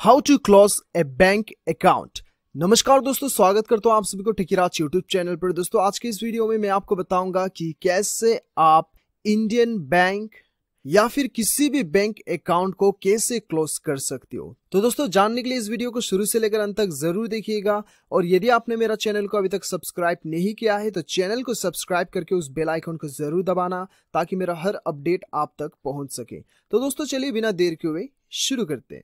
How to close a bank account. नमस्कार दोस्तों, स्वागत करता हूं आप सभी को टेकीराज यूट्यूब चैनल पर। दोस्तों आज की इस वीडियो में मैं आपको बताऊंगा कि कैसे आप इंडियन बैंक या फिर किसी भी बैंक अकाउंट को कैसे क्लोज कर सकते हो। तो दोस्तों जानने के लिए इस वीडियो को शुरू से लेकर अंत तक जरूर देखिएगा। और यदि आपने मेरा चैनल को अभी तक सब्सक्राइब नहीं किया है तो चैनल को सब्सक्राइब करके उस बेल आइकन को जरूर दबाना ताकि मेरा हर अपडेट आप तक पहुंच सके। तो दोस्तों चलिए बिना देर के हुए शुरू करते हैं।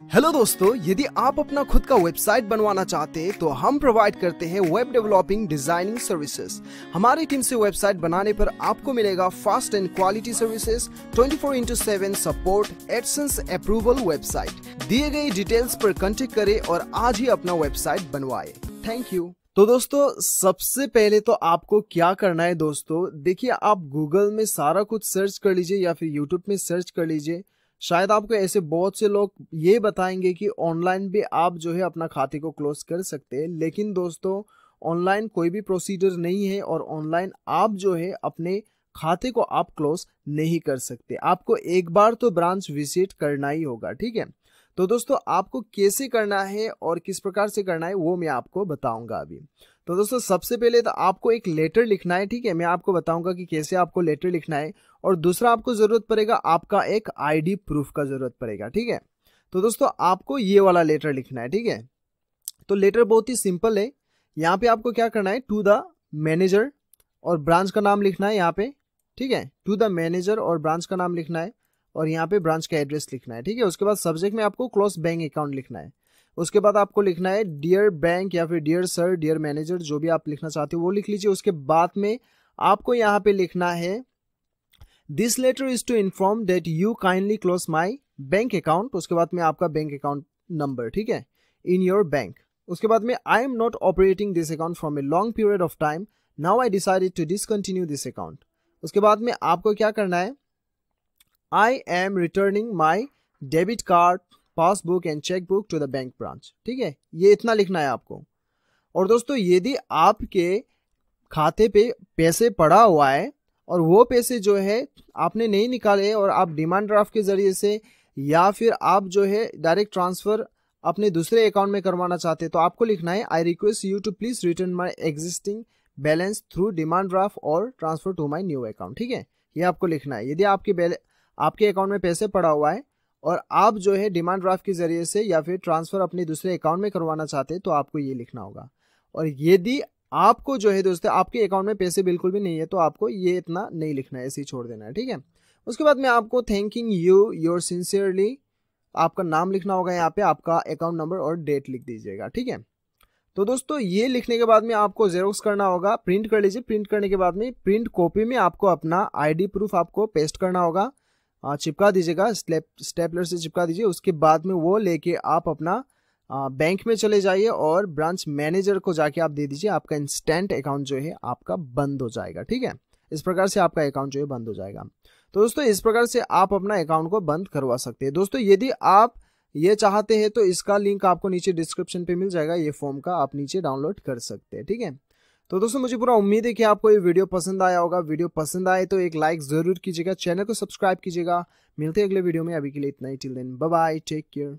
हेलो दोस्तों, यदि आप अपना खुद का वेबसाइट बनवाना चाहते हैं तो हम प्रोवाइड करते हैं वेब डेवलपिंग डिजाइनिंग सर्विसेज। हमारी टीम से वेबसाइट बनाने पर आपको मिलेगा fast and quality services, 24/7 support, AdSense approval website. दिए गए डिटेल्स पर कांटेक्ट करें और आज ही अपना वेबसाइट बनवाएं। Thank you. तो दोस्तों सबसे पहले तो आपको क्या करना है दोस्तों, देखिए आप गूगल में सारा कुछ सर्च कर लीजिए या फिर यूट्यूब में सर्च कर लीजिए। शायद आपको ऐसे बहुत से लोग ये बताएंगे कि ऑनलाइन भी आप जो है अपना खाते को क्लोज कर सकते हैं, लेकिन दोस्तों ऑनलाइन कोई भी प्रोसीजर नहीं है और ऑनलाइन आप जो है अपने खाते को आप क्लोज नहीं कर सकते। आपको एक बार तो ब्रांच विजिट करना ही होगा, ठीक है। तो दोस्तों आपको कैसे करना है और किस प्रकार से करना है वो मैं आपको बताऊंगा अभी। तो दोस्तों सबसे पहले तो आपको एक लेटर लिखना है, ठीक है। मैं आपको बताऊंगा कि कैसे आपको लेटर लिखना है। और दूसरा आपको जरूरत पड़ेगा आपका एक आईडी प्रूफ का जरूरत पड़ेगा, ठीक है। तो दोस्तों आपको ये वाला लेटर लिखना है, ठीक है। तो लेटर बहुत ही सिंपल है। यहाँ पे आपको क्या करना है, टू द मैनेजर और ब्रांच का नाम लिखना है यहाँ पे, ठीक है। टू द मैनेजर और ब्रांच का नाम लिखना है और यहाँ पे ब्रांच का एड्रेस लिखना है, ठीक है। उसके बाद सब्जेक्ट में आपको क्लोज बैंक अकाउंट लिखना है। उसके बाद आपको लिखना है डियर बैंक या फिर डियर सर, डियर मैनेजर, जो भी आप लिखना चाहते हो वो लिख लीजिए। उसके बाद में आपको यहाँ पे लिखना है this letter is to inform that you kindly close my bank account. उसके बाद में आपका बैंक अकाउंट नंबर, ठीक है, इन योर बैंक। उसके बाद में I am not operating this account from a long period of time, now I decided to discontinue this account. उसके बाद में आपको क्या करना है, I am returning my debit card, passbook and chequebook to the bank branch, ठीक है। ये इतना लिखना है आपको। और दोस्तों यदि आपके खाते पे पैसे पड़ा हुआ है और वो पैसे जो है आपने नहीं निकाले और आप डिमांड ड्राफ्ट के जरिए से या फिर आप जो है डायरेक्ट ट्रांसफर अपने दूसरे अकाउंट में करवाना चाहते हैं तो आपको लिखना है I request you to please return my existing balance through demand draft or transfer to my new account, ठीक है। ये आपको लिखना है। यदि आपके अकाउंट में पैसे पड़ा हुआ है और आप जो है डिमांड ड्राफ्ट के जरिए से या फिर ट्रांसफर अपने दूसरे अकाउंट में करवाना चाहते हैं तो आपको ये लिखना होगा। और यदि आपको जो है दोस्तों आपके अकाउंट में पैसे बिल्कुल भी नहीं है तो आपको ये इतना नहीं लिखना है, ऐसे ही छोड़ देना है, ठीक है। उसके बाद में आपको थैंकिंग यू योर सिंसियरली आपका नाम लिखना होगा, यहाँ पे आपका अकाउंट नंबर और डेट लिख दीजिएगा, ठीक है। तो दोस्तों ये लिखने के बाद में आपको जेरोक्स करना होगा, प्रिंट कर लीजिए। प्रिंट करने के बाद में प्रिंट कॉपी में आपको अपना आईडी प्रूफ आपको पेस्ट करना होगा, चिपका दीजिएगा, स्टेपलर से चिपका दीजिए। उसके बाद में वो लेके आप अपना बैंक में चले जाइए और ब्रांच मैनेजर को जाके आप दे दीजिए। आपका इंस्टेंट अकाउंट जो है आपका बंद हो जाएगा, ठीक है। इस प्रकार से आपका अकाउंट जो है बंद हो जाएगा। तो दोस्तों इस प्रकार से आप अपना अकाउंट को बंद करवा सकते हैं। दोस्तों यदि आप ये चाहते हैं तो इसका लिंक आपको नीचे डिस्क्रिप्शन पे मिल जाएगा, ये फॉर्म का आप नीचे डाउनलोड कर सकते हैं, ठीक है। तो दोस्तों मुझे पूरा उम्मीद है कि आपको ये वीडियो पसंद आया होगा। वीडियो पसंद आए तो एक लाइक जरूर कीजिएगा, चैनल को सब्सक्राइब कीजिएगा। मिलते हैं अगले वीडियो में, अभी के लिए इतना ही। Till then bye bye, take care.